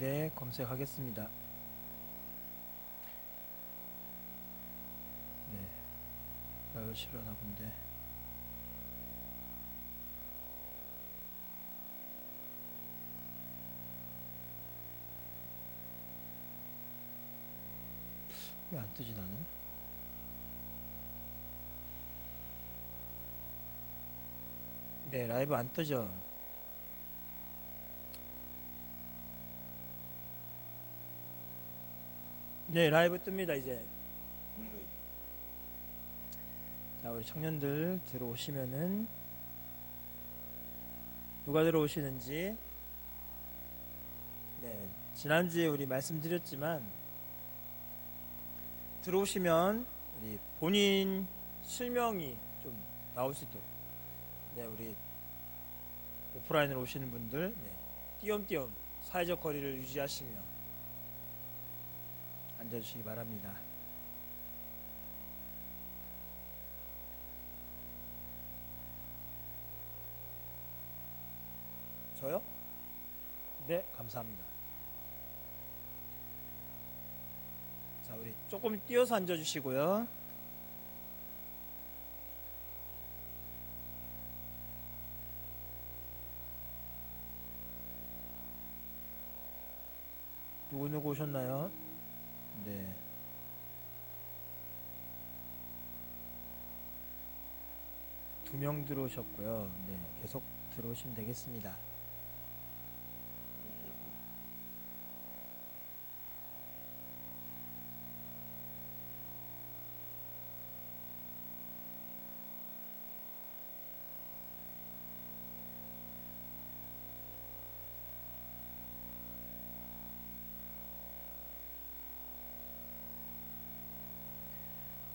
네, 검색하겠습니다. 네, 나도 싫어나 본데. 왜 안 뜨지 나는? 네, 라이브 안 뜨죠? 네, 라이브 뜹니다, 이제. 자, 우리 청년들 들어오시면은, 누가 들어오시는지, 네, 지난주에 우리 말씀드렸지만, 들어오시면, 우리 본인 실명이 좀 나올 수 있도록, 네, 우리 오프라인으로 오시는 분들, 네, 띄엄띄엄 사회적 거리를 유지하시며 앉아주시기 바랍니다. 저요? 네, 감사합니다. 자, 우리 조금 띄어서 앉아주시고요. 누구 오셨나요? 네. 두 명 들어오셨고요. 네, 계속 들어오시면 되겠습니다.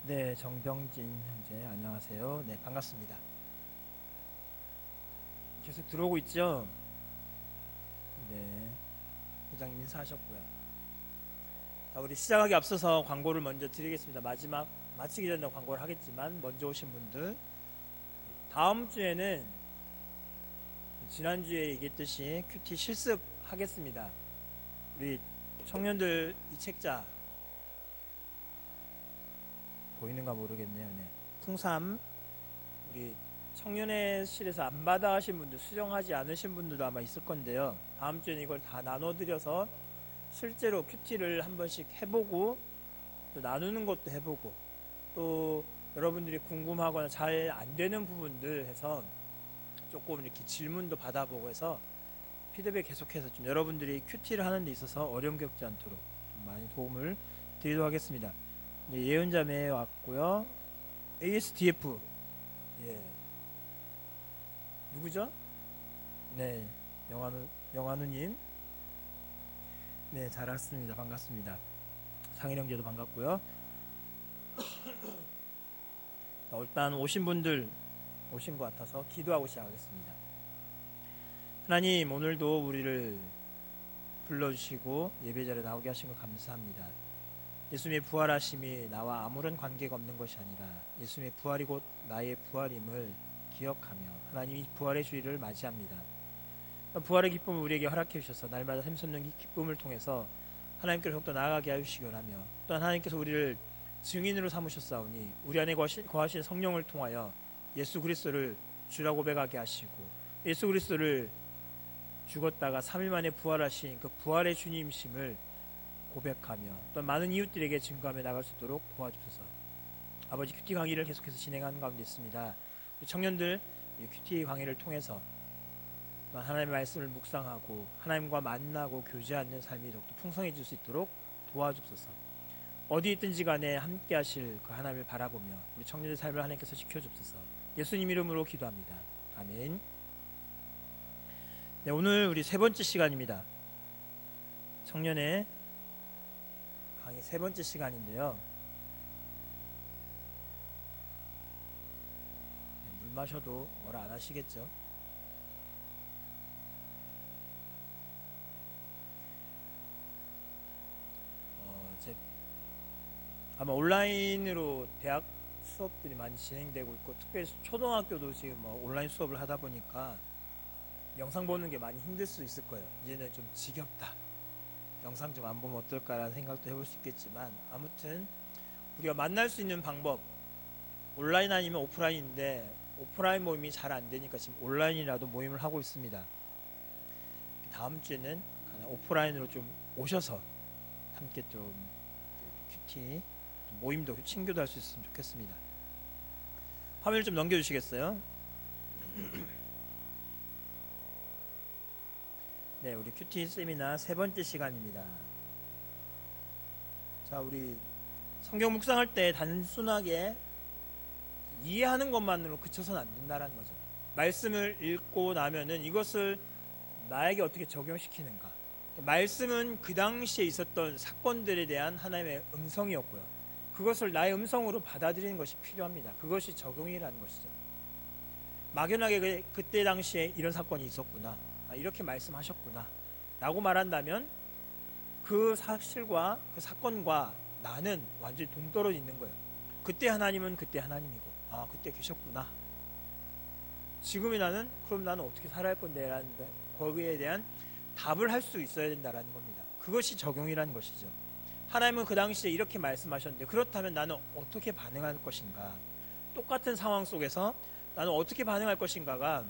네, 정병진 형제 안녕하세요. 네, 반갑습니다. 계속 들어오고 있죠? 네, 회장님 인사하셨고요. 자, 우리 시작하기 앞서서 광고를 먼저 드리겠습니다. 마지막 마치기 전에 광고를 하겠지만 먼저 오신 분들, 다음 주에는 지난주에 얘기했듯이 큐티 실습하겠습니다. 우리 청년들 이 책자 보이는가 모르겠네요. 네. 풍삼, 우리 청년의 실에서 안 받아 하신 분들, 수정하지 않으신 분들도 아마 있을 건데요. 다음 주에는 이걸 다 나눠드려서 실제로 큐티를 한 번씩 해보고 또 나누는 것도 해보고 또 여러분들이 궁금하거나 잘 안 되는 부분들 해서 조금 이렇게 질문도 받아보고 해서 피드백 계속해서 좀 여러분들이 큐티를 하는 데 있어서 어려움 겪지 않도록 좀 많이 도움을 드리도록 하겠습니다. 네, 예언자매 왔고요. ASDF, 예, 누구죠? 네, 영환우님, 네, 잘 왔습니다. 반갑습니다. 상일 형제도 반갑고요. 자, 일단 오신 분들 오신 것 같아서 기도하고 시작하겠습니다. 하나님, 오늘도 우리를 불러주시고 예배자리에 나오게 하신 것 감사합니다. 예수님의 부활하심이 나와 아무런 관계가 없는 것이 아니라 예수님의 부활이 곧 나의 부활임을 기억하며 하나님이 부활의 주일을 맞이합니다. 부활의 기쁨을 우리에게 허락해 주셔서 날마다 샘솟는 기쁨을 통해서 하나님께로 더욱더 나아가게 하시기 원하며, 또한 하나님께서 우리를 증인으로 삼으셨사오니 우리 안에 거하신 성령을 통하여 예수 그리스도를 주라 고백하게 하시고, 예수 그리스도를 죽었다가 3일 만에 부활하신 그 부활의 주님심을 고백하며 또 많은 이웃들에게 증거하며 나갈 수 있도록 도와주소서. 아버지, 큐티 강의를 계속해서 진행하는 가운데 있습니다. 우리 청년들 이 큐티 강의를 통해서 또 하나님의 말씀을 묵상하고 하나님과 만나고 교제하는 삶이 더욱더 풍성해질 수 있도록 도와주소서. 어디 있든지 간에 함께 하실 그 하나님을 바라보며 우리 청년의 삶을 하나님께서 지켜주소서. 예수님 이름으로 기도합니다. 아멘. 네, 오늘 우리 세 번째 시간입니다. 청년의 강의 세 번째 시간인데요. 네, 물 마셔도 뭐라 안 하시겠죠? 이제 아마 온라인으로 대학 수업들이 많이 진행되고 있고, 특별히 초등학교도 지금 온라인 수업을 하다 보니까 영상 보는 게 많이 힘들 수 있을 거예요. 이제는 좀 지겹다, 영상 좀 안 보면 어떨까라는 생각도 해볼 수 있겠지만, 아무튼 우리가 만날 수 있는 방법, 온라인 아니면 오프라인인데 오프라인 모임이 잘 안 되니까 지금 온라인이라도 모임을 하고 있습니다. 다음 주에는 오프라인으로 좀 오셔서 함께 좀 큐티 모임도 친교도 할 수 있으면 좋겠습니다. 화면을 좀 넘겨주시겠어요? 네, 우리 큐티 세미나 세 번째 시간입니다. 자, 우리 성경 묵상할 때 단순하게 이해하는 것만으로 그쳐서는 안 된다라는 거죠. 말씀을 읽고 나면은 이것을 나에게 어떻게 적용시키는가. 말씀은 그 당시에 있었던 사건들에 대한 하나님의 음성이었고요. 그것을 나의 음성으로 받아들이는 것이 필요합니다. 그것이 적용이라는 것이죠. 막연하게 그때 당시에 이런 사건이 있었구나, 이렇게 말씀하셨구나 라고 말한다면 그 사실과 그 사건과 나는 완전히 동떨어져 있는 거예요. 그때 하나님은 그때 하나님이고, 그때 계셨구나. 지금의 나는, 그럼 나는 어떻게 살아야 할 건데 라는 거기에 대한 답을 할 수 있어야 된다는 겁니다. 그것이 적용이라는 것이죠. 하나님은 그 당시에 이렇게 말씀하셨는데 그렇다면 나는 어떻게 반응할 것인가, 똑같은 상황 속에서 나는 어떻게 반응할 것인가가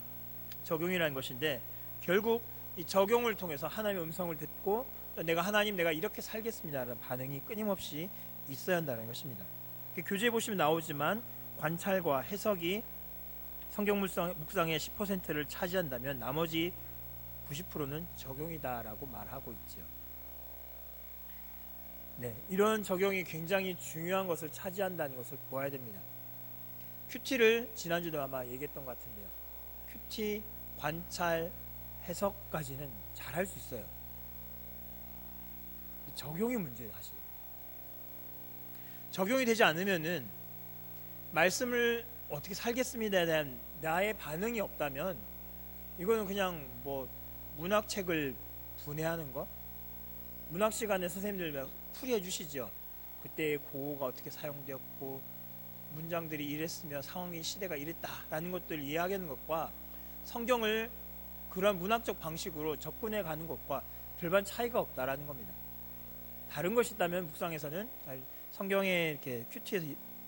적용이라는 것인데, 결국 이 적용을 통해서 하나님의 음성을 듣고 또 내가 하나님 내가 이렇게 살겠습니다라는 반응이 끊임없이 있어야 한다는 것입니다. 교재에 보시면 나오지만 관찰과 해석이 성경 묵상의 10%를 차지한다면 나머지 90%는 적용이다라고 말하고 있죠. 네, 이런 적용이 굉장히 중요한 것을 차지한다는 것을 보아야 됩니다. 큐티를 지난주도 아마 얘기했던 것 같은데요. 큐티, 관찰, 해석까지는 잘할 수 있어요. 적용이 문제예요, 사실. 적용이 되지 않으면은 말씀을 어떻게 살겠습니다에 대한 나의 반응이 없다면 이거는 그냥 뭐 문학책을 분해하는 거, 문학 시간에 선생님들 풀이해 주시죠. 그때의 고어가 어떻게 사용되었고 문장들이 이랬으며 상황이 시대가 이랬다라는 것들을 이해하는 것과 성경을 그런 문학적 방식으로 접근해 가는 것과 별반 차이가 없다라는 겁니다. 다른 것이 있다면 묵상에서는, 성경에 이렇게 큐티에서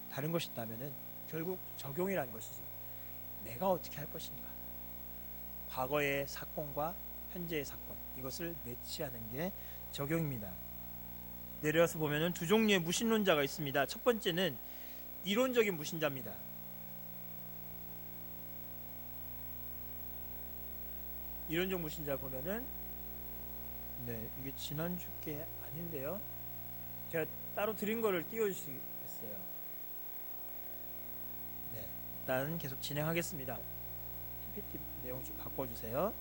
다른 것이 있다면은 결국 적용이라는 것이죠. 내가 어떻게 할 것인가, 과거의 사건과 현재의 사건, 이것을 매치하는 게 적용입니다. 내려와서 보면은 두 종류의 무신론자가 있습니다. 첫 번째는 이론적인 무신자입니다. 이론적 무신자 보면은, 네, 이게 지난주 게 아닌데요. 제가 따로 드린 거를 띄워주시겠어요? 네, 일단 계속 진행하겠습니다. PPT 내용 좀 바꿔주세요.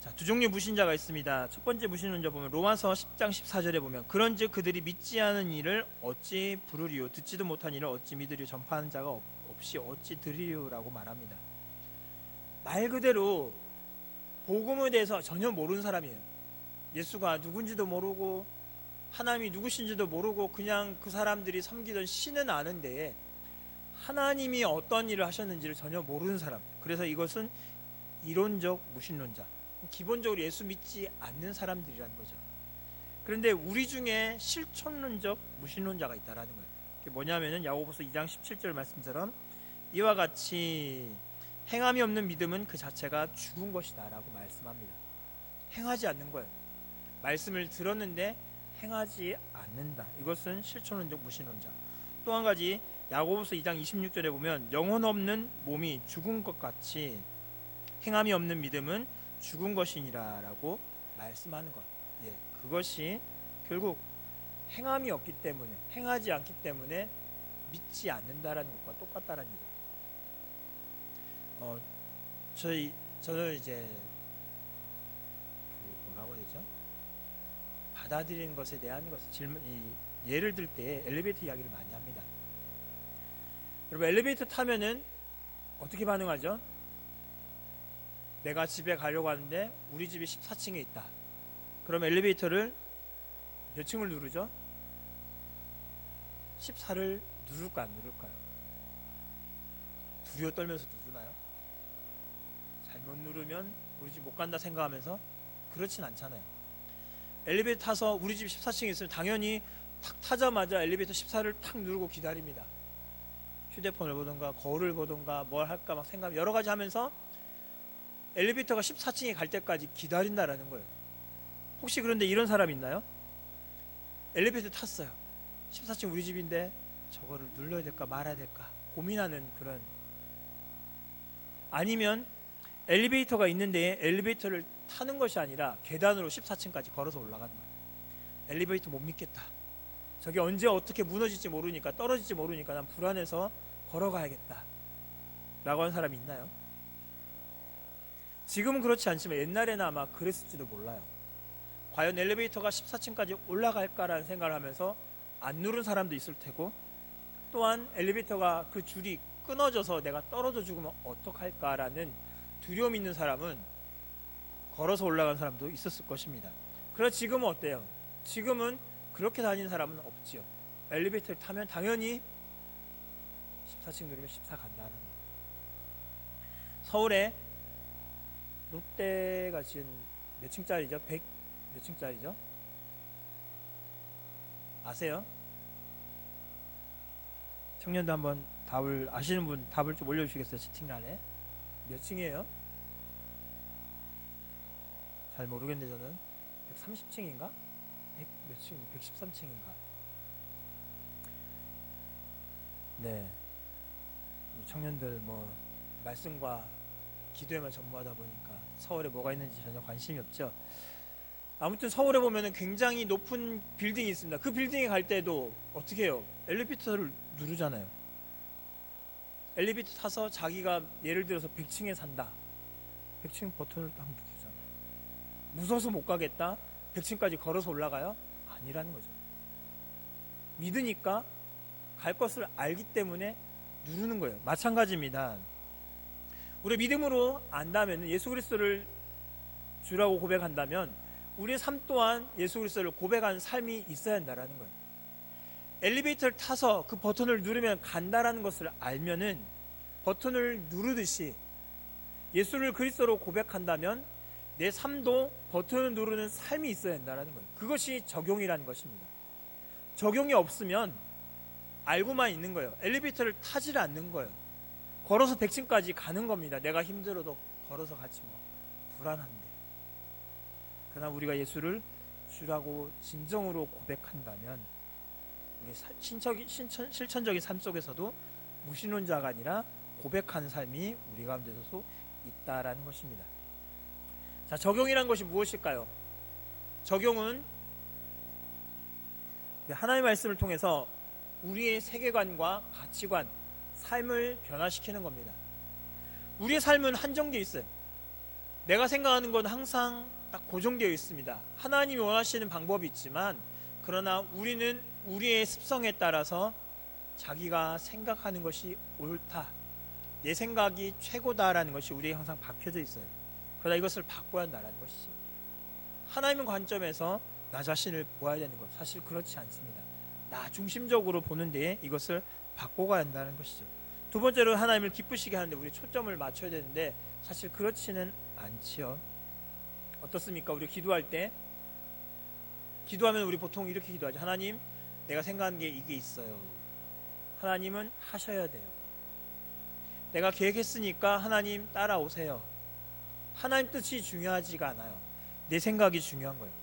자, 두 종류의 무신자가 있습니다. 첫 번째 무신론자 보면 로마서 10장 14절에 보면 그런즉 그들이 믿지 않은 일을 어찌 부르리요, 듣지도 못한 일을 어찌 믿으리요, 전파하는 자가 없이 어찌 들으리요라고 말합니다. 말 그대로 복음에 대해서 전혀 모르는 사람이에요. 예수가 누군지도 모르고 하나님이 누구신지도 모르고 그냥 그 사람들이 섬기던 신은 아는데 하나님이 어떤 일을 하셨는지를 전혀 모르는 사람. 그래서 이것은 이론적 무신론자, 기본적으로 예수 믿지 않는 사람들이라는 거죠. 그런데 우리 중에 실존론적 무신론자가 있다라는 거예요. 그게 뭐냐면은 야고보서 2장 17절 말씀처럼 이와 같이 행함이 없는 믿음은 그 자체가 죽은 것이다 라고 말씀합니다. 행하지 않는 거예요. 말씀을 들었는데 행하지 않는다. 이것은 실존론적 무신론자. 또 한 가지 야고보서 2장 26절에 보면 영혼 없는 몸이 죽은 것 같이 행함이 없는 믿음은 죽은 것이니라 라고 말씀하는 것. 예, 그것이 결국 행함이 없기 때문에, 행하지 않기 때문에 믿지 않는다라는 것과 똑같다라는 얘기죠. 저는 이제 뭐라고 해야 되죠? 받아들이는 것에 대한 것을 예를 들 때 엘리베이터 이야기를 많이 합니다. 여러분, 엘리베이터 타면은 어떻게 반응하죠? 내가 집에 가려고 하는데 우리 집이 14층에 있다. 그럼 엘리베이터를 몇 층을 누르죠? 14를 누를까 안 누를까요? 두려워 떨면서 누르나요? 잘못 누르면 우리 집 못 간다 생각하면서 그렇진 않잖아요. 엘리베이터 타서 우리 집 14층에 있으면 당연히 탁 타자마자 엘리베이터 14를 탁 누르고 기다립니다. 휴대폰을 보던가 거울을 보던가 뭘 할까 막 생각 여러 가지 하면서 엘리베이터가 14층에 갈 때까지 기다린다라는 거예요. 혹시 그런데 이런 사람 있나요? 엘리베이터 탔어요. 14층 우리 집인데 저거를 눌러야 될까 말아야 될까 고민하는 그런. 아니면 엘리베이터가 있는데 엘리베이터를 타는 것이 아니라 계단으로 14층까지 걸어서 올라가는 거예요. 엘리베이터 못 믿겠다. 저게 언제 어떻게 무너질지 모르니까 떨어질지 모르니까 난 불안해서 걸어가야겠다 라고 하는 사람이 있나요? 지금은 그렇지 않지만 옛날에는 아마 그랬을지도 몰라요. 과연 엘리베이터가 14층까지 올라갈까라는 생각을 하면서 안 누른 사람도 있을 테고, 또한 엘리베이터가 그 줄이 끊어져서 내가 떨어져 죽으면 어떡할까라는 두려움 있는 사람은 걸어서 올라간 사람도 있었을 것입니다. 그러나 지금은 어때요? 지금은 그렇게 다니는 사람은 없지요. 엘리베이터를 타면 당연히 14층 누르면 14 간다는 거. 서울에 롯데가 지은 몇 층짜리죠? 100 몇 층짜리죠? 아세요? 청년도 한번 답을 아시는 분 답을 좀 올려주시겠어요? 채팅란에 몇 층이에요? 잘 모르겠네. 저는 130층인가? 100 몇 층? 113층인가? 네, 우리 청년들 뭐 말씀과 기도에만 전무하다 보니까 서울에 뭐가 있는지 전혀 관심이 없죠. 아무튼 서울에 보면은 굉장히 높은 빌딩이 있습니다. 그 빌딩에 갈 때도 어떻게 해요? 엘리베이터를 누르잖아요. 엘리베이터 타서 자기가 예를 들어서 100층에 산다. 100층 버튼을 딱 누르잖아요. 무서워서 못 가겠다. 100층까지 걸어서 올라가요? 아니라는 거죠. 믿으니까 갈 것을 알기 때문에 누르는 거예요. 마찬가지입니다. 우리 믿음으로 안다면, 예수 그리스도를 주라고 고백한다면 우리의 삶 또한 예수 그리스도를 고백하는 삶이 있어야 한다라는 거예요. 엘리베이터를 타서 그 버튼을 누르면 간다라는 것을 알면은 버튼을 누르듯이 예수를 그리스도로 고백한다면 내 삶도 버튼을 누르는 삶이 있어야 한다라는 거예요. 그것이 적용이라는 것입니다. 적용이 없으면 알고만 있는 거예요. 엘리베이터를 타지를 않는 거예요. 걸어서 100층까지 가는 겁니다. 내가 힘들어도 걸어서 가지 뭐. 불안한데. 그러나 우리가 예수를 주라고 진정으로 고백한다면 우리 실천적인 삶 속에서도 무신론자가 아니라 고백하는 삶이 우리 가운데서도 있다라는 것입니다. 자, 적용이란 것이 무엇일까요? 적용은 하나님의 말씀을 통해서 우리의 세계관과 가치관, 삶을 변화시키는 겁니다. 우리의 삶은 한정되어 있어요. 내가 생각하는 건 항상 딱 고정되어 있습니다. 하나님이 원하시는 방법이 있지만, 그러나 우리는 우리의 습성에 따라서 자기가 생각하는 것이 옳다, 내 생각이 최고다라는 것이 우리에게 항상 박혀져 있어요. 그러나 이것을 바꿔야 한다는 것이죠. 하나님의 관점에서 나 자신을 보아야 되는 것, 사실 그렇지 않습니다. 나 중심적으로 보는 데에 이것을 바꿔가야 한다는 것이죠. 두 번째로 하나님을 기쁘시게 하는데 우리 초점을 맞춰야 되는데 사실 그렇지는 않지요. 어떻습니까? 우리 기도할 때, 기도하면 우리 보통 이렇게 기도하죠. 하나님, 내가 생각하는 게 이게 있어요. 하나님은 하셔야 돼요. 내가 계획했으니까 하나님 따라오세요. 하나님 뜻이 중요하지가 않아요. 내 생각이 중요한 거예요.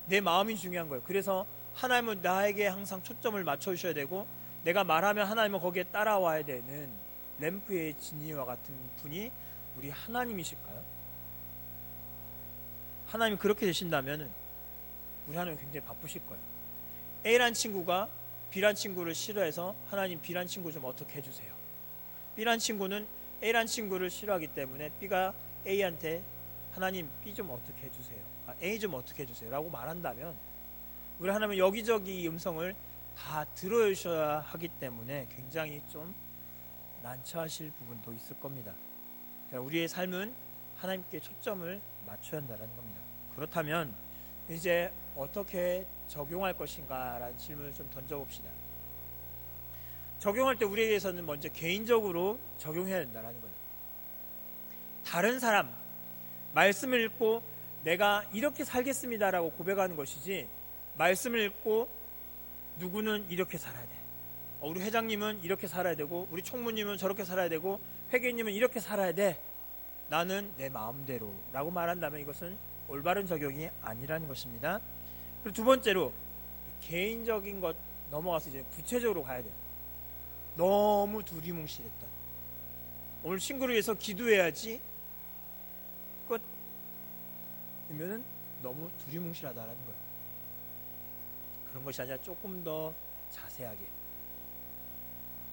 내 마음이 중요한 거예요. 그래서 하나님은 나에게 항상 초점을 맞춰주셔야 되고, 내가 말하면 하나님은 거기에 따라와야 되는 램프의 진이와 같은 분이 우리 하나님이실까요? 하나님이 그렇게 되신다면 우리 하나님 굉장히 바쁘실 거예요. A란 친구가 B란 친구를 싫어해서 하나님 B란 친구 좀 어떻게 해주세요. B란 친구는 A란 친구를 싫어하기 때문에 B가 A한테 하나님 B 좀 어떻게 해주세요. A 좀 어떻게 해주세요 라고 말한다면 우리 하나님은 여기저기 음성을 다 들어주셔야 하기 때문에 굉장히 좀 난처하실 부분도 있을 겁니다. 그러니까 우리의 삶은 하나님께 초점을 맞춰야 한다는 겁니다. 그렇다면 이제 어떻게 적용할 것인가 라는 질문을 좀 던져봅시다. 적용할 때 우리에게서는 먼저 개인적으로 적용해야 된다는 거예요. 다른 사람, 말씀을 읽고 내가 이렇게 살겠습니다라고 고백하는 것이지, 말씀을 읽고 누구는 이렇게 살아야 돼, 우리 회장님은 이렇게 살아야 되고, 우리 총무님은 저렇게 살아야 되고, 회계님은 이렇게 살아야 돼, 나는 내 마음대로 라고 말한다면 이것은 올바른 적용이 아니라는 것입니다. 그리고 두 번째로, 개인적인 것 넘어가서 이제 구체적으로 가야 돼요. 너무 두리뭉실했던, 오늘 친구를 위해서 기도해야지 끝이면은 너무 두리뭉실하다라는 거예요. 그런 것이 아니라 조금 더 자세하게,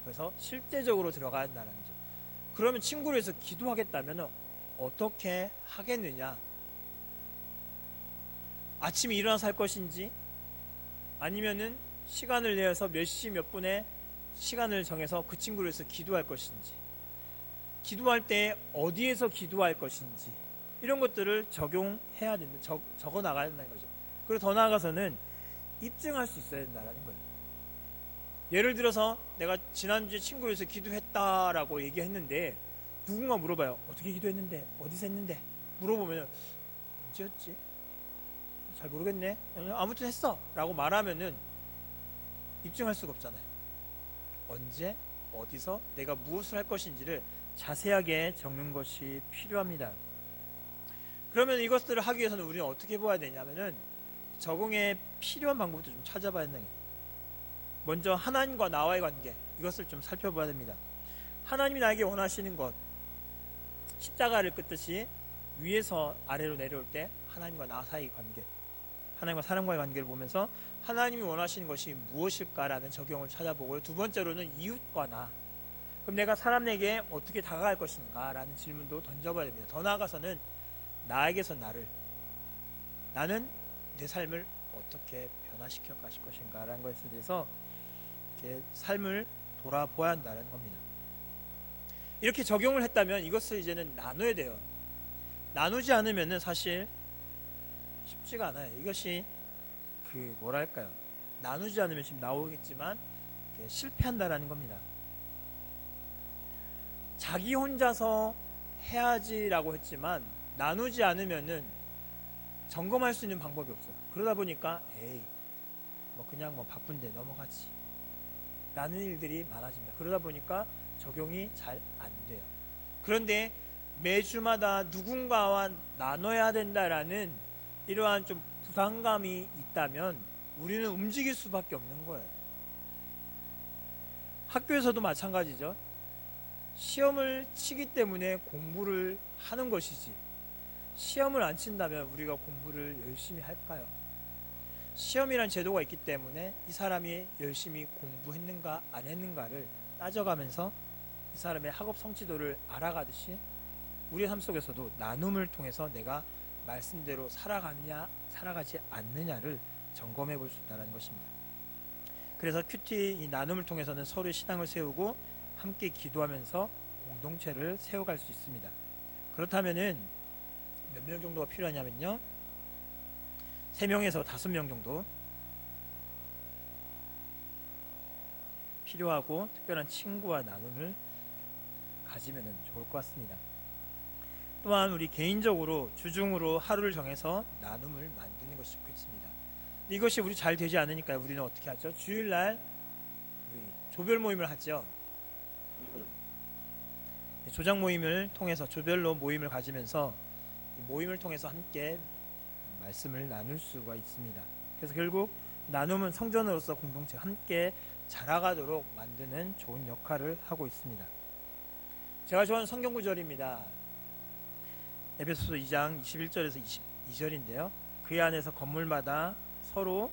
그래서 실제적으로 들어가야 한다는 거죠. 그러면 친구를 위해서 기도하겠다면 어떻게 하겠느냐? 아침에 일어나서 할 것인지, 아니면은 시간을 내어서 몇 시 몇 분에 시간을 정해서 그 친구를 위해서 기도할 것인지, 기도할 때 어디에서 기도할 것인지, 이런 것들을 적용해야 된다, 적어 나가야 된다는 거죠. 그리고 더 나아가서는 입증할 수 있어야 된다는 거예요. 예를 들어서 내가 지난주에 친구를 위해서 기도했다라고 얘기했는데 누군가 물어봐요. 어떻게 기도했는데? 어디서 했는데? 물어보면 언제였지? 잘 모르겠네. 아무튼 했어 라고 말하면은 입증할 수가 없잖아요. 언제, 어디서, 내가 무엇을 할 것인지를 자세하게 적는 것이 필요합니다. 그러면 이것들을 하기 위해서는 우리는 어떻게 보아야 되냐면은 적응에 필요한 방법도 좀 찾아봐야 된다. 먼저 하나님과 나와의 관계, 이것을 좀 살펴봐야 됩니다. 하나님이 나에게 원하시는 것, 십자가를 끄듯이 위에서 아래로 내려올 때 하나님과 나 사이의 관계, 하나님과 사람과의 관계를 보면서 하나님이 원하시는 것이 무엇일까라는 적용을 찾아보고요. 두 번째로는 이웃과 나, 그럼 내가 사람에게 어떻게 다가갈 것인가 라는 질문도 던져봐야 됩니다. 더 나아가서는 나에게서 나는 내 삶을 어떻게 변화시켜 가실 것인가 라는 것에 대해서 이렇게 삶을 돌아보아야 한다는 겁니다. 이렇게 적용을 했다면 이것을 이제는 나눠야 돼요. 나누지 않으면 사실 쉽지가 않아요. 이것이 뭐랄까요, 나누지 않으면 지금 나오겠지만 실패한다라는 겁니다. 자기 혼자서 해야지라고 했지만 나누지 않으면은 점검할 수 있는 방법이 없어요. 그러다 보니까 그냥 바쁜데 넘어가지 라는 일들이 많아집니다. 그러다 보니까 적용이 잘 안 돼요. 그런데 매주마다 누군가와 나눠야 된다라는 이러한 좀 부담감이 있다면 우리는 움직일 수밖에 없는 거예요. 학교에서도 마찬가지죠. 시험을 치기 때문에 공부를 하는 것이지, 시험을 안 친다면 우리가 공부를 열심히 할까요? 시험이란 제도가 있기 때문에 이 사람이 열심히 공부했는가 안 했는가를 따져가면서 이 사람의 학업 성취도를 알아가듯이 우리의 삶 속에서도 나눔을 통해서 내가 말씀대로 살아가느냐 살아가지 않느냐를 점검해 볼 수 있다는 것입니다. 그래서 큐티 이 나눔을 통해서는 서로의 신앙을 세우고 함께 기도하면서 공동체를 세워갈 수 있습니다. 그렇다면은 몇 명 정도가 필요하냐면요, 3명에서 5명 정도 필요하고 특별한 친구와 나눔을 가지면 좋을 것 같습니다. 또한 우리 개인적으로 주중으로 하루를 정해서 나눔을 만드는 것이 좋겠습니다. 이것이 우리 잘 되지 않으니까 우리는 어떻게 하죠? 주일날 우리 조별 모임을 하죠. 조장 모임을 통해서 조별로 모임을 가지면서 이 모임을 통해서 함께 말씀을 나눌 수가 있습니다. 그래서 결국 나눔은 성전으로서 공동체 함께 자라가도록 만드는 좋은 역할을 하고 있습니다. 제가 좋아하는 성경 구절입니다. 에베소서 2장 21절에서 22절인데요. 그 안에서 건물마다 서로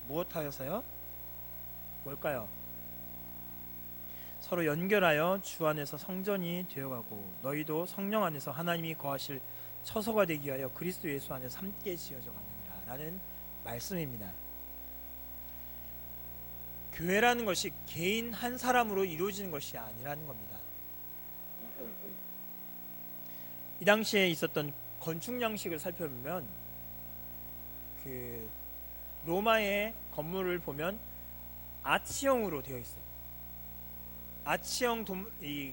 무엇하여서요? 뭘까요? 서로 연결하여 주 안에서 성전이 되어가고 너희도 성령 안에서 하나님이 거하실 처소가 되기 위하여 그리스도 예수 안에서 함께 지어져 가느니라 라는 말씀입니다. 교회라는 것이 개인 한 사람으로 이루어지는 것이 아니라는 겁니다. 이 당시에 있었던 건축 양식을 살펴보면 로마의 건물을 보면 아치형으로 되어 있어요. 아치형 이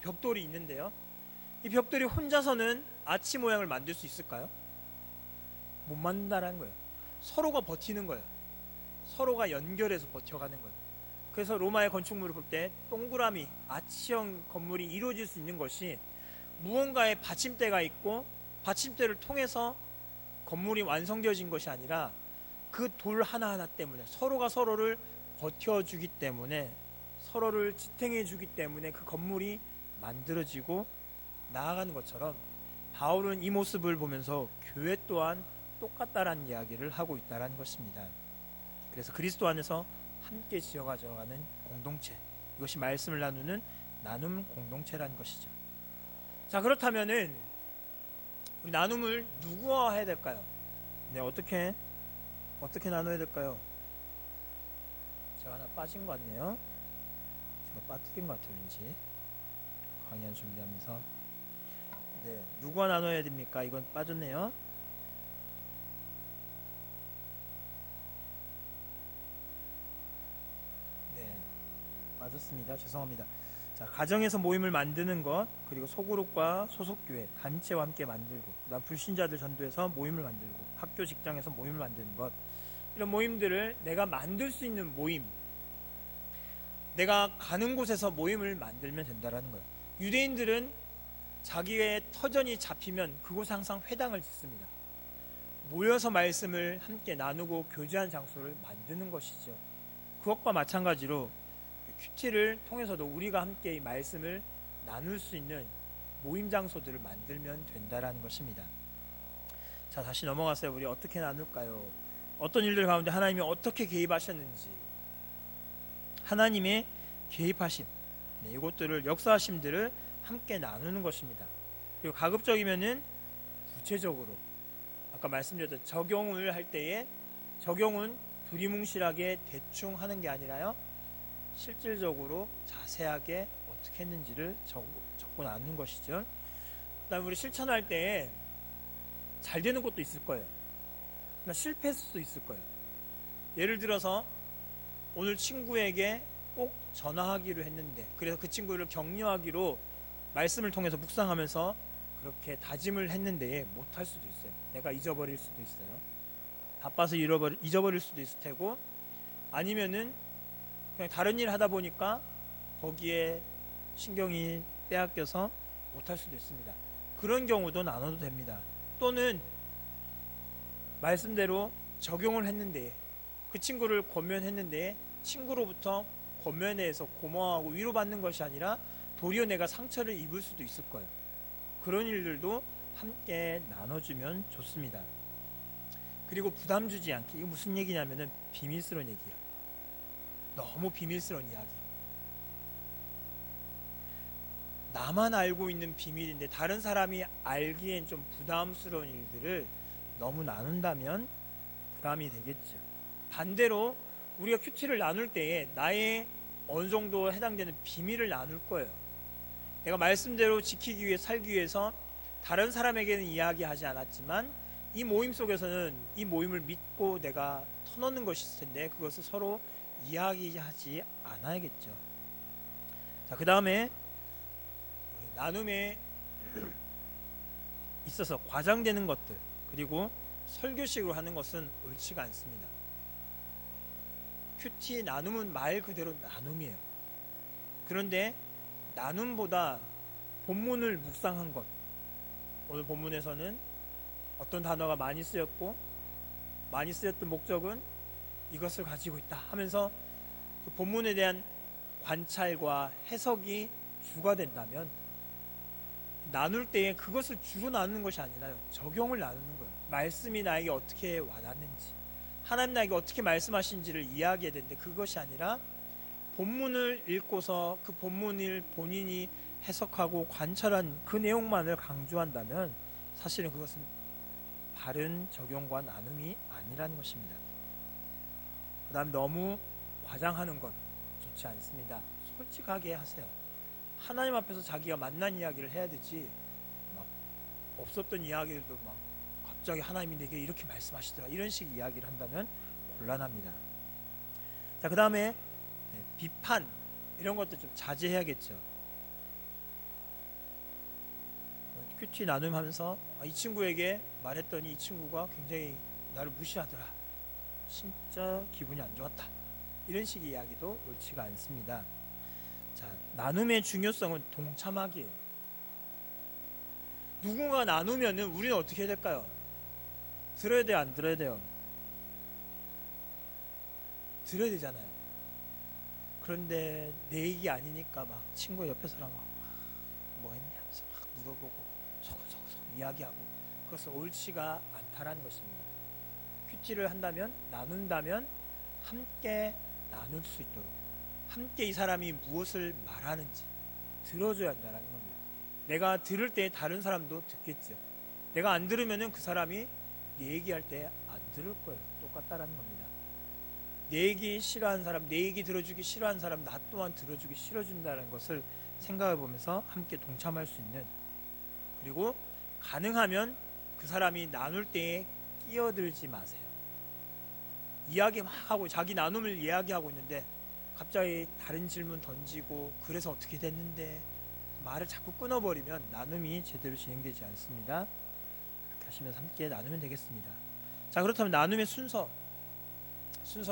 벽돌이 있는데요, 이 벽돌이 혼자서는 아치 모양을 만들 수 있을까요? 못 만든다는 거예요. 서로가 버티는 거예요. 서로가 연결해서 버텨가는 거예요. 그래서 로마의 건축물을 볼 때 동그라미, 아치형 건물이 이루어질 수 있는 것이 무언가의 받침대가 있고 받침대를 통해서 건물이 완성되어진 것이 아니라 그 돌 하나하나 때문에 서로가 서로를 버텨주기 때문에, 서로를 지탱해주기 때문에 그 건물이 만들어지고 나아가는 것처럼, 바울은 이 모습을 보면서 교회 또한 똑같다라는 이야기를 하고 있다는 것입니다. 그래서 그리스도 안에서 함께 지어가져가는 공동체, 이것이 말씀을 나누는 나눔 공동체라는 것이죠. 자, 그렇다면은 우리 나눔을 누구와 해야 될까요? 네, 어떻게 나눠야 될까요? 제가 하나 빠진 것 같네요. 제가 빠뜨린 것 같아요, 왠지. 강연 준비하면서. 네, 누구와 나눠야 됩니까? 이건 빠졌네요. 네, 빠졌습니다. 죄송합니다. 자, 가정에서 모임을 만드는 것, 그리고 소그룹과 소속교회, 단체와 함께 만들고, 그 다음 불신자들 전도해서 모임을 만들고, 학교 직장에서 모임을 만드는 것, 이런 모임들을 내가 만들 수 있는 모임, 내가 가는 곳에서 모임을 만들면 된다는 거예요. 유대인들은 자기의 터전이 잡히면 그곳에 항상 회당을 짓습니다. 모여서 말씀을 함께 나누고 교제한 장소를 만드는 것이죠. 그것과 마찬가지로 큐티를 통해서도 우리가 함께 이 말씀을 나눌 수 있는 모임 장소들을 만들면 된다라는 것입니다. 자, 다시 넘어가서요. 우리 어떻게 나눌까요? 어떤 일들 가운데 하나님이 어떻게 개입하셨는지, 하나님의 개입하심, 이것들을, 역사하심들을 함께 나누는 것입니다. 그리고 가급적이면은 구체적으로, 아까 말씀드렸던 적용을 할 때에 적용은 두리뭉실하게 대충 하는 게 아니라요, 실질적으로 자세하게 어떻게 했는지를 적고 나누는 것이죠. 그다음에 우리 실천할 때에 잘 되는 것도 있을 거예요. 그러나 실패했을 수도 있을 거예요. 예를 들어서 오늘 친구에게 꼭 전화하기로 했는데, 그래서 그 친구를 격려하기로 말씀을 통해서 묵상하면서 그렇게 다짐을 했는데 못할 수도 있어요. 내가 잊어버릴 수도 있어요. 바빠서 잊어버릴 수도 있을 테고, 아니면은 그냥 다른 일 하다 보니까 거기에 신경이 빼앗겨서 못할 수도 있습니다. 그런 경우도 나눠도 됩니다. 또는 말씀대로 적용을 했는데, 그 친구를 권면했는데 친구로부터 권면해서 고마워하고 위로받는 것이 아니라 도리어 내가 상처를 입을 수도 있을 거예요. 그런 일들도 함께 나눠주면 좋습니다. 그리고 부담 주지 않게, 이거 무슨 얘기냐면은 비밀스러운 얘기예요. 너무 비밀스러운 이야기, 나만 알고 있는 비밀인데 다른 사람이 알기엔 좀 부담스러운 일들을 너무 나눈다면 부담이 되겠죠. 반대로 우리가 큐티를 나눌 때에 나의 어느 정도 해당되는 비밀을 나눌 거예요. 내가 말씀대로 지키기 위해 살기 위해서 다른 사람에게는 이야기하지 않았지만 이 모임 속에서는 이 모임을 믿고 내가 터놓는 것이 있을 텐데 그것을 서로 이야기하지 않아야겠죠. 자, 그 다음에 나눔에 있어서 과장되는 것들, 그리고 설교식으로 하는 것은 옳지가 않습니다. 큐티 나눔은 말 그대로 나눔이에요. 그런데 나눔보다 본문을 묵상한 것, 오늘 본문에서는 어떤 단어가 많이 쓰였고 많이 쓰였던 목적은 이것을 가지고 있다 하면서 그 본문에 대한 관찰과 해석이 주가 된다면, 나눌 때에 그것을 주로 나누는 것이 아니라요, 적용을 나누는 거예요. 말씀이 나에게 어떻게 와닿는지, 하나님 나에게 어떻게 말씀하신지를 이야기해야 되는데, 그것이 아니라 본문을 읽고서 그 본문을 본인이 해석하고 관찰한 그 내용만을 강조한다면 사실은 그것은 바른 적용과 나눔이 아니라는 것입니다. 그 다음, 너무 과장하는 건 좋지 않습니다. 솔직하게 하세요. 하나님 앞에서 자기가 만난 이야기를 해야 되지, 막 없었던 이야기들도 막 갑자기 하나님이 내게 이렇게 말씀하시더라 이런 식 이야기를 한다면 곤란합니다. 자, 그 다음에 비판, 이런 것도 좀 자제해야겠죠. 큐티 나눔하면서 이 친구에게 말했더니 이 친구가 굉장히 나를 무시하더라. 진짜 기분이 안 좋았다. 이런 식의 이야기도 옳지가 않습니다. 자, 나눔의 중요성은 동참하기예요. 누군가 나누면은 우리는 어떻게 해야 될까요? 들어야 돼요, 안 들어야 돼요? 들어야 되잖아요. 그런데 내 얘기 아니니까 막 친구 옆에 사람 뭐 했냐 하면서 막 물어보고 소곤소곤 이야기하고, 그것은 옳지가 않다라는 것입니다. 큐티를 한다면, 나눈다면 함께 나눌 수 있도록, 함께 이 사람이 무엇을 말하는지 들어줘야 한다는 겁니다. 내가 들을 때 다른 사람도 듣겠죠. 내가 안 들으면 그 사람이 내 얘기할 때 안 들을 거예요. 똑같다라는 겁니다. 내 얘기 싫어하는 사람, 내 얘기 들어주기 싫어하는 사람, 나 또한 들어주기 싫어준다는 것을 생각해 보면서 함께 동참할 수 있는, 그리고 가능하면 그 사람이 나눌 때에 끼어들지 마세요. 이야기 막 하고 자기 나눔을 이야기하고 있는데 갑자기 다른 질문 던지고 그래서 어떻게 됐는데 말을 자꾸 끊어버리면 나눔이 제대로 진행되지 않습니다. 그렇게 하시면서 함께 나누면 되겠습니다. 자, 그렇다면 나눔의 순서를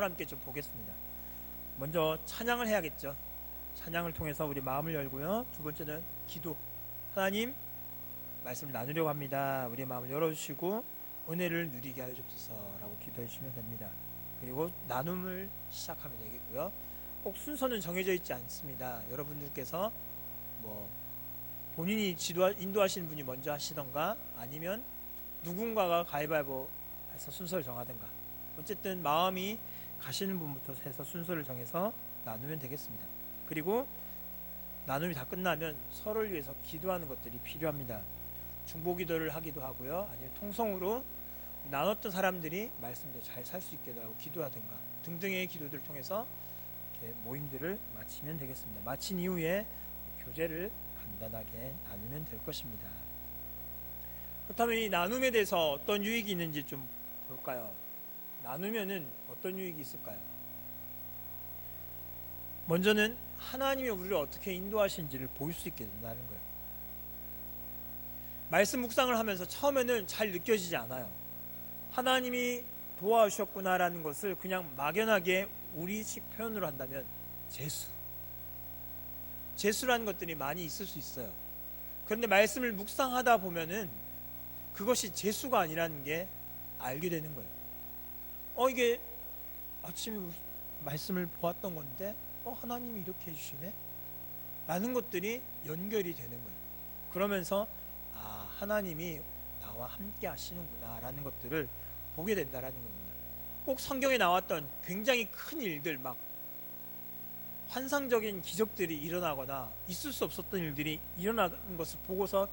함께 좀 보겠습니다. 먼저 찬양을 해야겠죠. 찬양을 통해서 우리 마음을 열고요. 두 번째는 기도. 하나님, 말씀을 나누려고 합니다. 우리의 마음을 열어주시고 은혜를 누리게 하여 주옵소서라고 기도해 주시면 됩니다. 그리고 나눔을 시작하면 되겠고요. 꼭 순서는 정해져 있지 않습니다. 여러분들께서 뭐 본인이 인도하시는 분이 먼저 하시던가, 아니면 누군가가 가위바위보 해서 순서를 정하든가, 어쨌든 마음이 가시는 분부터 해서 순서를 정해서 나누면 되겠습니다. 그리고 나눔이 다 끝나면 서로를 위해서 기도하는 것들이 필요합니다. 중보기도를 하기도 하고요, 아니면 통성으로 나눴던 사람들이 말씀도 잘 살 수 있게 하고 기도하든가 등등의 기도들을 통해서 이렇게 모임들을 마치면 되겠습니다. 마친 이후에 교제를 간단하게 나누면 될 것입니다. 그렇다면 이 나눔에 대해서 어떤 유익이 있는지 좀 볼까요? 나누면은 어떤 유익이 있을까요? 먼저는 하나님이 우리를 어떻게 인도하시는지를 볼 수 있게 된다는 거예요. 말씀 묵상을 하면서 처음에는 잘 느껴지지 않아요. 하나님이 도와주셨구나라는 것을 그냥 막연하게 우리식 표현으로 한다면 재수라는 것들이 많이 있을 수 있어요. 그런데 말씀을 묵상하다 보면은 그것이 재수가 아니라는 게 알게 되는 거예요. 이게 아침에 말씀을 보았던 건데 하나님이 이렇게 해주시네 라는 것들이 연결이 되는 거예요. 그러면서 하나님이 나와 함께 하시는구나 라는 것들을 보게 된다라는 겁니다. 꼭 성경에 나왔던 굉장히 큰 일들, 막 환상적인 기적들이 일어나거나 있을 수 없었던 일들이 일어나는 것을 보고서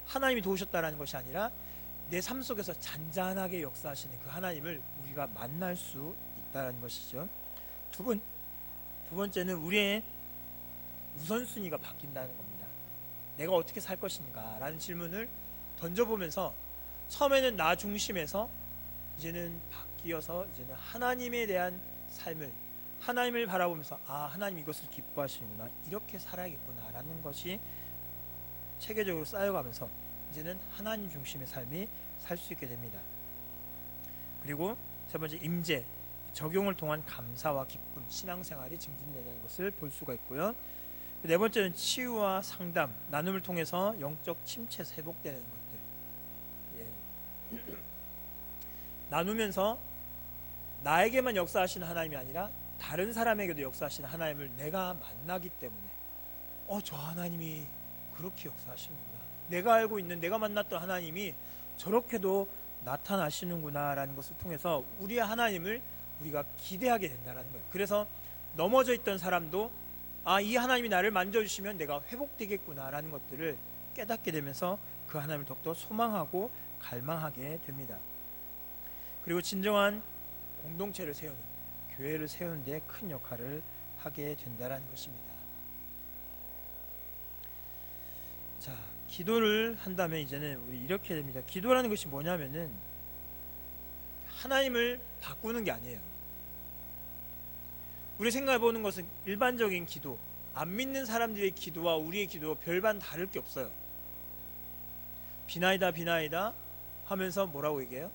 하나님이 도우셨다라는 것이 아니라 내 삶 속에서 잔잔하게 역사하시는 그 하나님을 우리가 만날 수 있다는 것이죠. 두 번째는 우리의 우선순위가 바뀐다는 겁니다. 내가 어떻게 살 것인가 라는 질문을 던져보면서 처음에는 나 중심에서 이제는 바뀌어서 이제는 하나님에 대한 삶을, 하나님을 바라보면서 하나님 이것을 기뻐하시는구나, 이렇게 살아야겠구나 라는 것이 체계적으로 쌓여가면서 이제는 하나님 중심의 삶이 살 수 있게 됩니다. 그리고 세 번째, 임재, 적용을 통한 감사와 기쁨, 신앙생활이 증진되는 것을 볼 수가 있고요. 네 번째는 치유와 상담, 나눔을 통해서 영적 침체에서 회복되는 것들. 나누면서 나에게만 역사하시는 하나님이 아니라 다른 사람에게도 역사하시는 하나님을 내가 만나기 때문에 저 하나님이 그렇게 역사하시는구나, 내가 알고 있는, 내가 만났던 하나님이 저렇게도 나타나시는구나 라는 것을 통해서 우리의 하나님을 우리가 기대하게 된다는 거예요. 그래서 넘어져 있던 사람도 이 하나님이 나를 만져주시면 내가 회복되겠구나 라는 것들을 깨닫게 되면서 그 하나님을 더욱더 소망하고 갈망하게 됩니다. 그리고 진정한 공동체를 세우는, 교회를 세우는 데 큰 역할을 하게 된다는 것입니다. 자, 기도를 한다면 이제는 우리 이렇게 됩니다. 기도라는 것이 뭐냐면은 하나님을 바꾸는 게 아니에요. 우리 생각해 보는 것은 일반적인 기도, 안 믿는 사람들의 기도와 우리의 기도가 별반 다를 게 없어요. 비나이다 비나이다 하면서 뭐라고 얘기해요?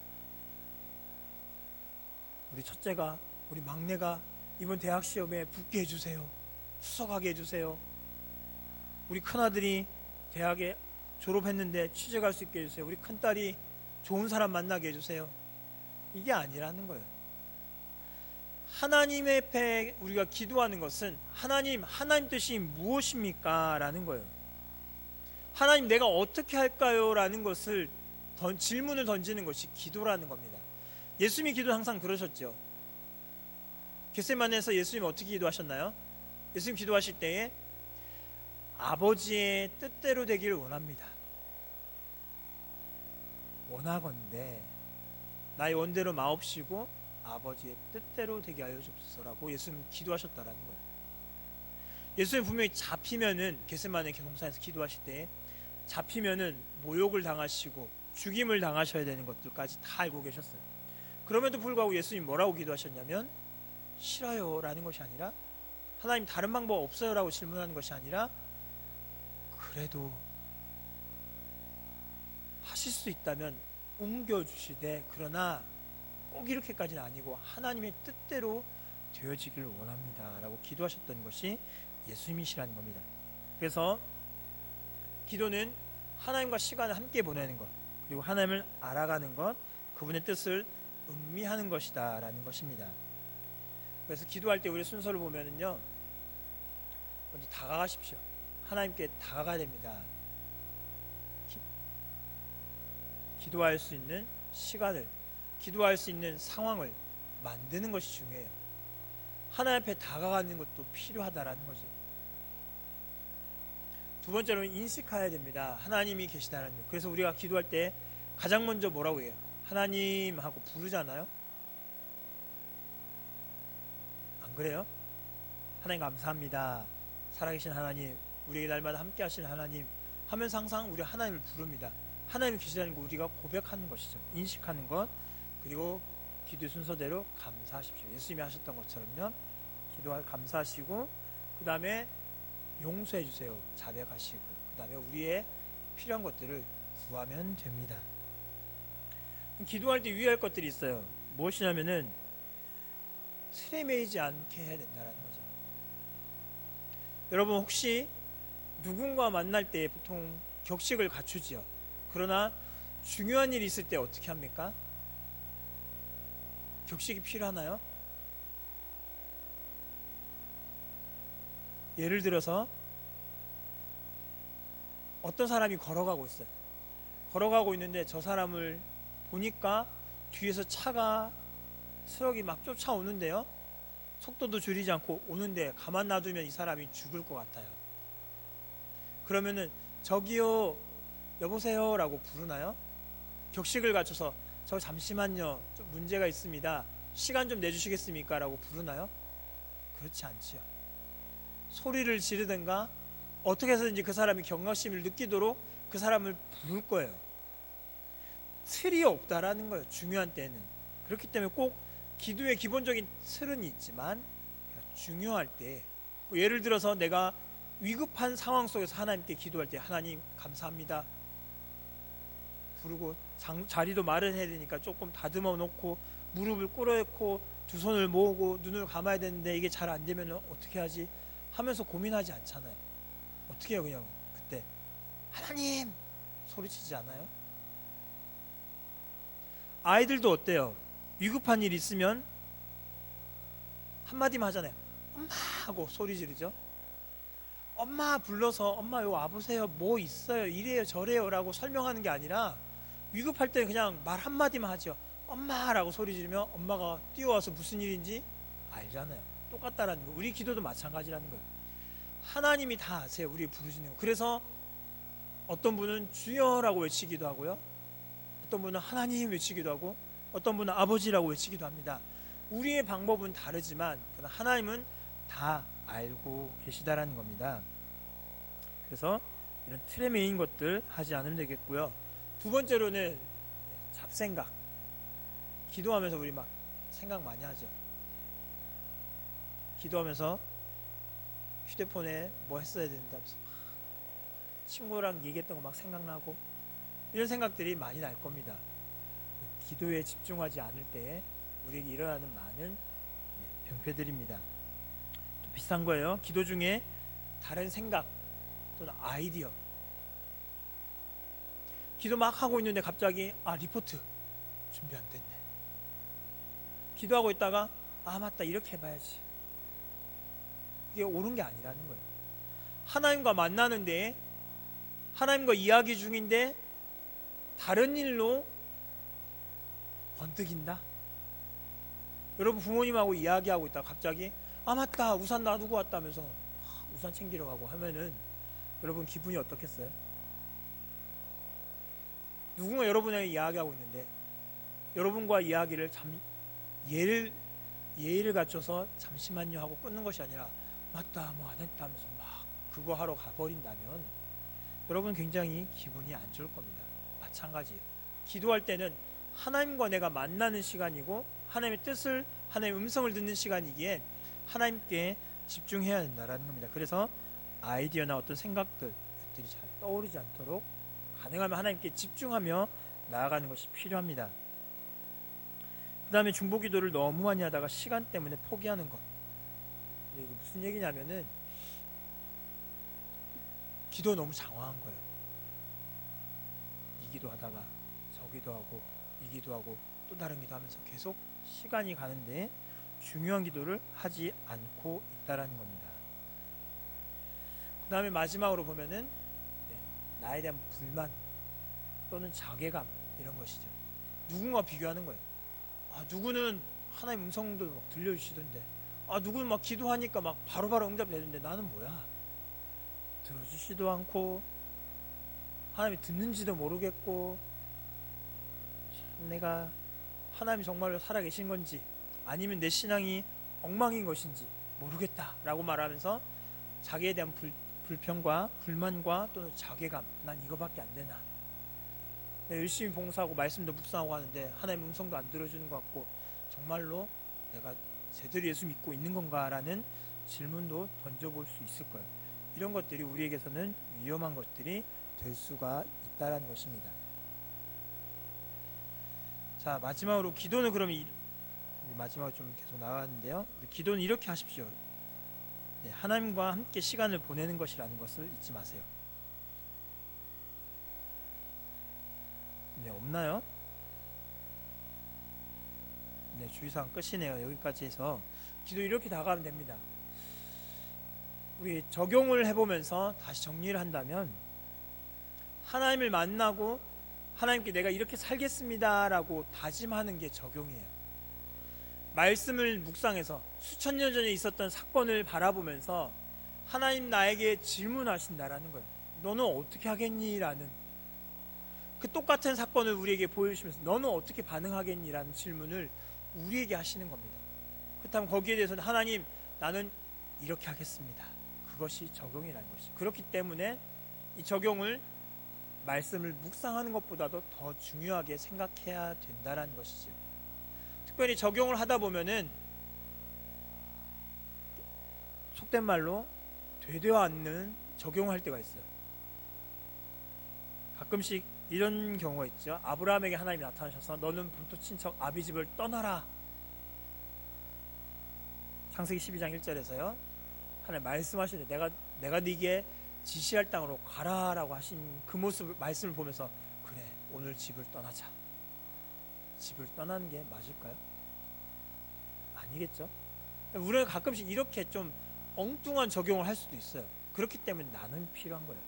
우리 첫째가, 우리 막내가 이번 대학 시험에 붙게 해주세요. 수석하게 해주세요. 우리 큰아들이 대학에 졸업했는데 취직 갈 수 있게 해주세요. 우리 큰딸이 좋은 사람 만나게 해주세요. 이게 아니라는 거예요. 하나님의 앞에 우리가 기도하는 것은 하나님 뜻이 무엇입니까? 라는 거예요. 하나님 내가 어떻게 할까요? 라는 것을 질문을 던지는 것이 기도라는 겁니다. 예수님이 기도 항상 그러셨죠. 겟세마네에서 예수님 어떻게 기도하셨나요? 예수님 기도하실 때에 아버지의 뜻대로 되기를 원합니다. 원하건대 나의 원대로 마옵시고 아버지의 뜻대로 되게 하여 주옵소서라고 예수님 기도하셨다라는 거예요. 예수님 분명히 잡히면은 겟세마네 동산에서 기도하실 때 잡히면은 모욕을 당하시고 죽임을 당하셔야 되는 것들까지 다 알고 계셨어요. 그럼에도 불구하고 예수님 뭐라고 기도하셨냐면 싫어요 라는 것이 아니라, 하나님 다른 방법 없어요 라고 질문하는 것이 아니라, 그래도 하실 수 있다면 옮겨주시되 그러나 꼭 이렇게까지는 아니고 하나님의 뜻대로 되어지기를 원합니다 라고 기도하셨던 것이 예수님이시라는 겁니다. 그래서 기도는 하나님과 시간을 함께 보내는 것, 그리고 하나님을 알아가는 것, 그분의 뜻을 음미하는 것이다 라는 것입니다. 그래서 기도할 때 우리 순서를 보면은요, 먼저 다가가십시오. 하나님께 다가가야 됩니다. 기도할 수 있는 시간을, 기도할 수 있는 상황을 만드는 것이 중요해요. 하나님 앞에 다가가는 것도 필요하다라는 거죠. 두 번째로는 인식해야 됩니다. 하나님이 계시다는 것. 그래서 우리가 기도할 때 가장 먼저 뭐라고 해요? 하나님 하고 부르잖아요. 안 그래요? 하나님 감사합니다. 살아계신 하나님, 우리에게 날마다 함께 하시는 하나님 하면서 항상 우리 하나님을 부릅니다. 하나님이 계시다는 거 우리가 고백하는 것이죠. 인식하는 것. 그리고 기도의 순서대로 감사하십시오. 예수님이 하셨던 것처럼요. 기도할 감사하시고, 그 다음에 용서해 주세요. 자백하시고요. 그 다음에 우리의 필요한 것들을 구하면 됩니다. 기도할 때 유의할 것들이 있어요. 무엇이냐면은 틀에 매이지 않게 해야 된다는 거죠. 여러분 혹시 누군가 만날 때 보통 격식을 갖추지요. 그러나 중요한 일이 있을 때 어떻게 합니까? 격식이 필요하나요? 예를 들어서 어떤 사람이 걸어가고 있어요. 걸어가고 있는데 저 사람을 보니까 뒤에서 차가 트럭이 막 쫓아오는데요, 속도도 줄이지 않고 오는데 가만 놔두면 이 사람이 죽을 것 같아요. 그러면은 저기요 여보세요 라고 부르나요? 격식을 갖춰서 저 잠시만요 좀 문제가 있습니다, 시간 좀 내주시겠습니까? 라고 부르나요? 그렇지 않지요. 소리를 지르든가 어떻게 해서든지 그 사람이 경각심을 느끼도록 그 사람을 부를 거예요. 틀이 없다라는 거예요. 중요한 때는. 그렇기 때문에 꼭 기도의 기본적인 틀은 있지만 중요할 때, 예를 들어서 내가 위급한 상황 속에서 하나님께 기도할 때 하나님 감사합니다 부르고, 자리도 마련해야 되니까 조금 다듬어 놓고 무릎을 꿇어놓고 두 손을 모으고 눈을 감아야 되는데 이게 잘 안 되면 어떻게 하지 하면서 고민하지 않잖아요. 어떻게 해요? 그냥 그때 하나님 소리치지 않아요? 아이들도 어때요? 위급한 일 있으면 한마디만 하잖아요. 엄마 하고 소리 지르죠. 엄마 불러서 엄마 요 와보세요, 뭐 있어요, 이래요 저래요 라고 설명하는 게 아니라 위급할 때 그냥 말 한마디만 하죠. 엄마라고 소리 지르면 엄마가 뛰어와서 무슨 일인지 알잖아요. 똑같다라는 거. 우리 기도도 마찬가지라는 거예요. 하나님이 다 아세요, 우리 부르시는 거. 그래서 어떤 분은 주여라고 외치기도 하고요, 어떤 분은 하나님 외치기도 하고, 어떤 분은 아버지라고 외치기도 합니다. 우리의 방법은 다르지만 하나님은 다 알고 계시다라는 겁니다. 그래서 이런 틀에 매인 것들 하지 않으면 되겠고요. 두 번째로는 잡생각. 기도하면서 우리 막 생각 많이 하죠. 기도하면서 휴대폰에 뭐 했어야 된다면서 막 친구랑 얘기했던 거 막 생각나고, 이런 생각들이 많이 날 겁니다. 기도에 집중하지 않을 때에 우리에게 일어나는 많은 병폐들입니다. 또 비슷한 거예요. 기도 중에 다른 생각 또는 아이디어, 기도 막 하고 있는데 갑자기 리포트 준비 안 됐네. 기도하고 있다가 맞다, 이렇게 해봐야지. 이게 옳은 게 아니라는 거예요. 하나님과 만나는데, 하나님과 이야기 중인데 다른 일로 번뜩인다. 여러분, 부모님하고 이야기하고 있다가 갑자기 맞다, 우산 놔두고 왔다면서 우산 챙기러 가고 하면은 여러분 기분이 어떻겠어요? 누군가 여러분에게 이야기하고 있는데 여러분과 이야기를 예의를 갖춰서 잠시만요 하고 끊는 것이 아니라 맞다, 뭐 안 했다 하면서 막 그거 하러 가버린다면 여러분 굉장히 기분이 안 좋을 겁니다. 마찬가지예요. 기도할 때는 하나님과 내가 만나는 시간이고 하나님의 뜻을, 하나님의 음성을 듣는 시간이기에 하나님께 집중해야 된다는 겁니다. 그래서 아이디어나 어떤 생각들이 잘 떠오르지 않도록 가능하면 하나님께 집중하며 나아가는 것이 필요합니다. 그 다음에 중보기도를 너무 많이 하다가 시간 때문에 포기하는 것. 이게 무슨 얘기냐면은 기도 너무 장황한 거예요. 이 기도하다가 저 기도하고 이 기도하고 또 다른 기도하면서 계속 시간이 가는데 중요한 기도를 하지 않고 있다라는 겁니다. 그 다음에 마지막으로 보면은 나에 대한 불만 또는 자괴감, 이런 것이죠. 누군가 비교하는 거예요. 누구는 하나님 음성도 막 들려주시던데, 누구는 막 기도하니까 막 바로바로 응답이 되는데 나는 뭐야? 들어주시도 않고 하나님이 듣는지도 모르겠고, 내가 하나님이 정말로 살아계신 건지 아니면 내 신앙이 엉망인 것인지 모르겠다라고 말하면서 자기에 대한 불평과 불만과 또는 자괴감, 난 이거밖에 안 되나, 열심히 봉사하고 말씀도 묵상하고 하는데 하나님 음성도 안 들어주는 것 같고 정말로 내가 제대로 예수 믿고 있는 건가라는 질문도 던져볼 수 있을 거예요. 이런 것들이 우리에게서는 위험한 것들이 될 수가 있다는 것입니다. 자, 마지막으로 기도는 그럼 마지막으로 좀 계속 나가는데요. 기도는 이렇게 하십시오. 하나님과 함께 시간을 보내는 것이라는 것을 잊지 마세요. 없나요? 주의사항 끝이네요. 여기까지 해서 기도 이렇게 나가면 됩니다. 우리 적용을 해보면서 다시 정리를 한다면, 하나님을 만나고 하나님께 내가 이렇게 살겠습니다 라고 다짐하는 게 적용이에요. 말씀을 묵상해서 수천 년 전에 있었던 사건을 바라보면서 하나님 나에게 질문하신다라는 거예요. 너는 어떻게 하겠니? 라는 그 똑같은 사건을 우리에게 보여주시면서 너는 어떻게 반응하겠니? 라는 질문을 우리에게 하시는 겁니다. 그렇다면 거기에 대해서는 하나님, 나는 이렇게 하겠습니다. 그것이 적용이라는 것이죠. 그렇기 때문에 이 적용을 말씀을 묵상하는 것보다도 더 중요하게 생각해야 된다는 것이죠. 특별히 적용을 하다 보면은 속된 말로 되되어 않는 적용할 때가 있어요. 가끔씩 이런 경우가 있죠. 아브라함에게 하나님이 나타나셔서 너는 본토 친척 아비 집을 떠나라. 창세기 12장 1절에서요. 하나님 말씀하시는데 내가 네게 지시할 땅으로 가라라고 하신 그 모습을, 말씀을 보면서 그래, 오늘 집을 떠나자. 집을 떠나는 게 맞을까요? 아니겠죠. 우리는 가끔씩 이렇게 좀 엉뚱한 적용을 할 수도 있어요. 그렇기 때문에 나는 필요한 거예요.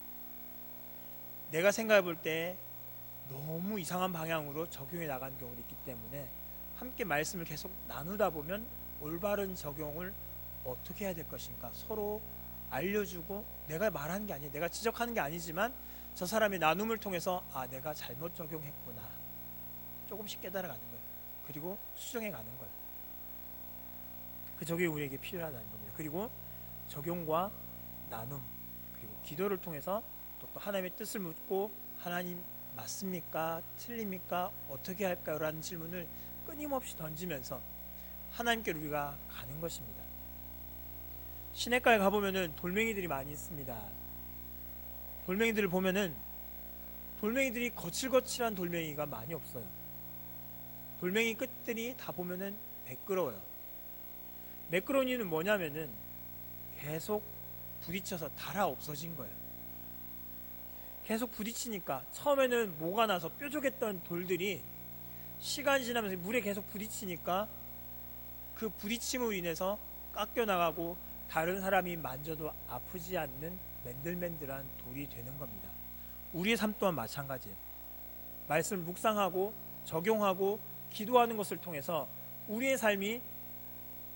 내가 생각해 볼 때 너무 이상한 방향으로 적용해 나가는 경우도 있기 때문에 함께 말씀을 계속 나누다 보면 올바른 적용을 어떻게 해야 될 것인가 서로 알려주고, 내가 말하는 게 아니에요. 내가 지적하는 게 아니지만 저 사람의 나눔을 통해서 내가 잘못 적용했구나, 조금씩 깨달아가는 거예요. 그리고 수정해 가는 거예요. 그 적용이 우리에게 필요하다는 겁니다. 그리고 적용과 나눔, 그리고 기도를 통해서 또 하나님의 뜻을 묻고, 하나님 맞습니까? 틀립니까? 어떻게 할까요? 라는 질문을 끊임없이 던지면서 하나님께 우리가 가는 것입니다. 시냇가에 가보면은 돌멩이들이 많이 있습니다. 돌멩이들을 보면은 돌멩이들이 거칠거칠한 돌멩이가 많이 없어요. 돌멩이 끝들이 다 보면은 매끄러워요. 매끄러운 이유는 뭐냐면은 계속 부딪혀서 닳아 없어진 거예요. 계속 부딪히니까 처음에는 모가 나서 뾰족했던 돌들이 시간이 지나면서 물에 계속 부딪히니까 그 부딪힘으로 인해서 깎여 나가고 다른 사람이 만져도 아프지 않는 맨들맨들한 돌이 되는 겁니다. 우리의 삶 또한 마찬가지예요. 말씀을 묵상하고 적용하고 기도하는 것을 통해서 우리의 삶이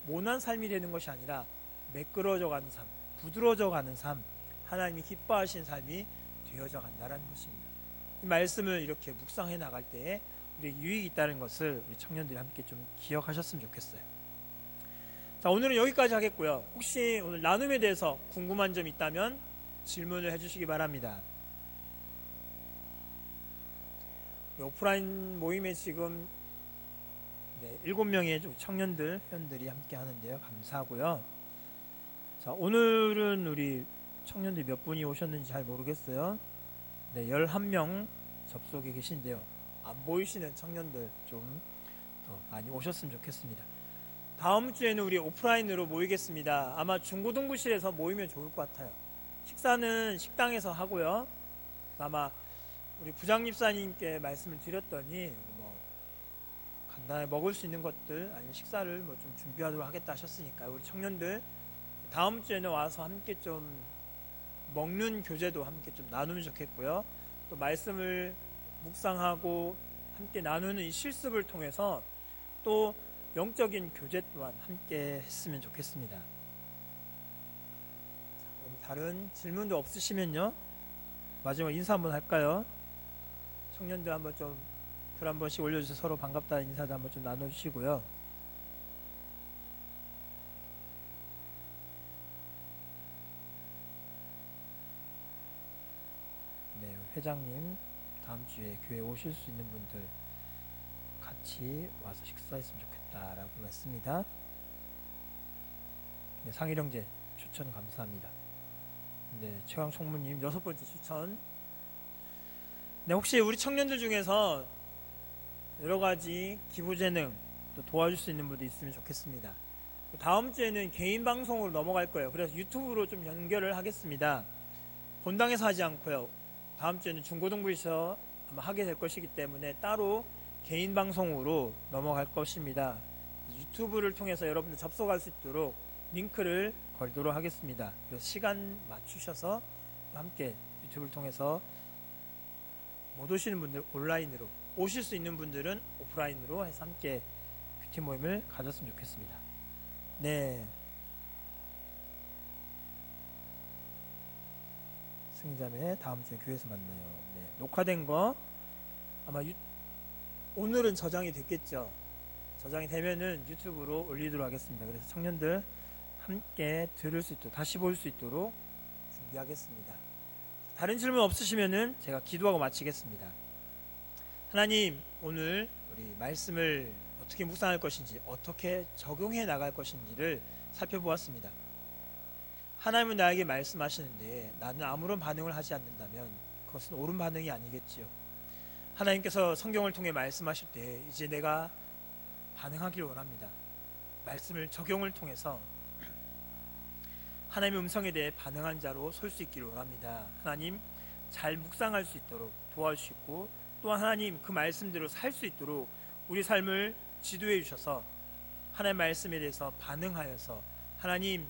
모난 삶이 되는 것이 아니라 매끄러져 가는 삶, 부드러워져 가는 삶, 하나님이 기뻐하신 삶이 되어져 간다는 것입니다. 이 말씀을 이렇게 묵상해 나갈 때에 우리에게 유익이 있다는 것을 우리 청년들이 함께 좀 기억하셨으면 좋겠어요. 자, 오늘은 여기까지 하겠고요. 혹시 오늘 나눔에 대해서 궁금한 점 있다면 질문을 해주시기 바랍니다. 오프라인 모임에 지금 7명의 청년들, 회원들이 함께 하는데요. 감사하고요. 자, 오늘은 우리 청년들이 몇 분이 오셨는지 잘 모르겠어요. 11명 접속에 계신데요. 안 보이시는 청년들 좀 더 많이 오셨으면 좋겠습니다. 다음 주에는 우리 오프라인으로 모이겠습니다. 아마 중고등부실에서 모이면 좋을 것 같아요. 식사는 식당에서 하고요. 아마 우리 부장집사님께 말씀을 드렸더니 간단히 먹을 수 있는 것들 아니면 식사를 좀 준비하도록 하겠다 하셨으니까 우리 청년들 다음 주에는 와서 함께 좀 먹는 교제도 함께 좀 나누면 좋겠고요. 또 말씀을 묵상하고 함께 나누는 이 실습을 통해서 또 영적인 교제 또한 함께 했으면 좋겠습니다. 그럼 다른 질문도 없으시면요. 마지막 인사 한번 할까요? 청년들 한번 좀 글 한 번씩 올려주셔서 서로 반갑다는 인사도 한번 좀 나눠주시고요. 네, 회장님 다음 주에 교회 오실 수 있는 분들 같이 와서 식사했으면 좋겠다라고 했습니다. 네, 상일형제 추천 감사합니다. 네, 최강 총무님 6번째 추천. 네, 혹시 우리 청년들 중에서 여러가지 기부재능 또 도와줄 수 있는 분도 있으면 좋겠습니다. 다음 주에는 개인 방송으로 넘어갈 거예요. 그래서 유튜브로 좀 연결을 하겠습니다. 본당에서 하지 않고요. 다음 주에는 중고등부에서 아마 하게 될 것이기 때문에 따로 개인 방송으로 넘어갈 것입니다. 유튜브를 통해서 여러분들 접속할 수 있도록 링크를 걸도록 하겠습니다. 그래서 시간 맞추셔서 함께 유튜브를 통해서 못 오시는 분들 온라인으로, 오실 수 있는 분들은 오프라인으로 해서 함께 뷰티 모임을 가졌으면 좋겠습니다. 네, 승자매 다음 주에 교회에서 만나요. 네, 녹화된 거 아마 오늘은 저장이 됐겠죠. 저장이 되면은 유튜브로 올리도록 하겠습니다. 그래서 청년들 함께 들을 수 있도록, 다시 볼 수 있도록 준비하겠습니다. 다른 질문 없으시면은 제가 기도하고 마치겠습니다. 하나님, 오늘 우리 말씀을 어떻게 묵상할 것인지, 어떻게 적용해 나갈 것인지를 살펴보았습니다. 하나님은 나에게 말씀하시는데 나는 아무런 반응을 하지 않는다면 그것은 옳은 반응이 아니겠지요. 하나님께서 성경을 통해 말씀하실 때 이제 내가 반응하길 원합니다. 말씀을 적용을 통해서 하나님의 음성에 대해 반응한 자로 설 수 있기를 원합니다. 하나님, 잘 묵상할 수 있도록 도와주시고 또한 하나님 그 말씀대로 살 수 있도록 우리 삶을 지도해 주셔서 하나님 말씀에 대해서 반응하여서 하나님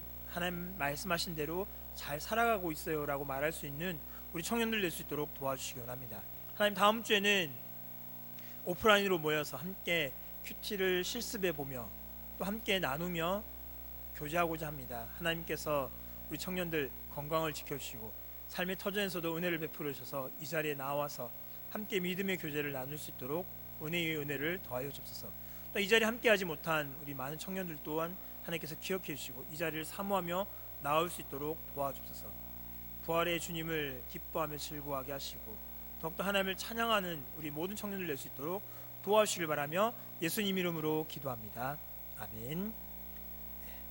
말씀하신 대로 잘 살아가고 있어요 라고 말할 수 있는 우리 청년들 될 수 있도록 도와주시기 원합니다. 하나님, 다음 주에는 오프라인으로 모여서 함께 큐티를 실습해 보며 또 함께 나누며 교제하고자 합니다. 하나님께서 우리 청년들 건강을 지켜주시고 삶의 터전에서도 은혜를 베풀어 주셔서 이 자리에 나와서 함께 믿음의 교제를 나눌 수 있도록 은혜의 은혜를 더하여 주옵소서. 또 이 자리에 함께하지 못한 우리 많은 청년들 또한 하나님께서 기억해 주시고 이 자리를 사모하며 나올 수 있도록 도와주옵소서. 부활의 주님을 기뻐하며 즐거워하게 하시고 더욱더 하나님을 찬양하는 우리 모든 청년들 될 수 있도록 도와주시길 바라며 예수님 이름으로 기도합니다. 아멘.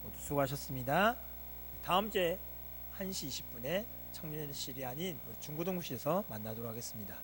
모두 수고하셨습니다. 다음 주에 1시 20분에 청년실이 아닌 우리 중고등부실에서 만나도록 하겠습니다.